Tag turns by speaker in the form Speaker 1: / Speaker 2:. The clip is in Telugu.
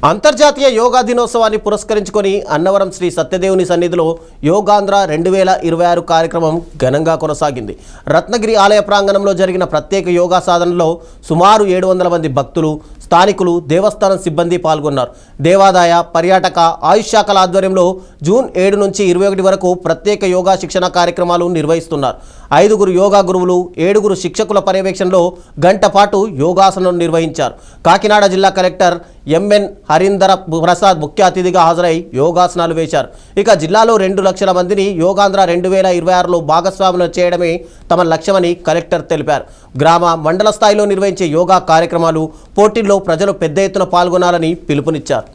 Speaker 1: అంతర్జాతీయ యోగా దినోత్సవాన్ని పురస్కరించుకొని అన్నవరం శ్రీ సత్యదేవుని సన్నిధిలో యోగాంధ్ర 2026 కార్యక్రమం ఘనంగా కొనసాగింది. రత్నగిరి ఆలయ ప్రాంగణంలో జరిగిన ప్రత్యేక యోగా సాధనలో సుమారు 700 మంది భక్తులు, స్థానికులు, దేవస్థానం సిబ్బంది పాల్గొన్నారు. దేవాదాయ, పర్యాటక, ఆయుష్ శాఖల ఆధ్వర్యంలో జూన్ 7 నుంచి 21 వరకు ప్రత్యేక యోగా శిక్షణ కార్యక్రమాలు నిర్వహిస్తున్నారు. 5 యోగా గురువులు, 7 శిక్షకుల పర్యవేక్షణలో గంట పాటు యోగాసనం నిర్వహించారు. కాకినాడ జిల్లా కలెక్టర్ ఎంఎన్ హరీందర్ ప్రసాద్ ముఖ్య అతిథిగా హాజరై యోగాసనాలు వేశారు. ఇక జిల్లాలో 2 లక్షల మందిని యోగాంధ్ర 2026లో భాగస్వాములు చేయడమే తమ లక్ష్యమని కలెక్టర్ తెలిపారు. గ్రామ, మండల స్థాయిలో నిర్వహించే యోగా కార్యక్రమాలు, పోటీల్లో ప్రజలు పెద్ద ఎత్తున పాల్గొనాలని పిలుపునిచ్చారు.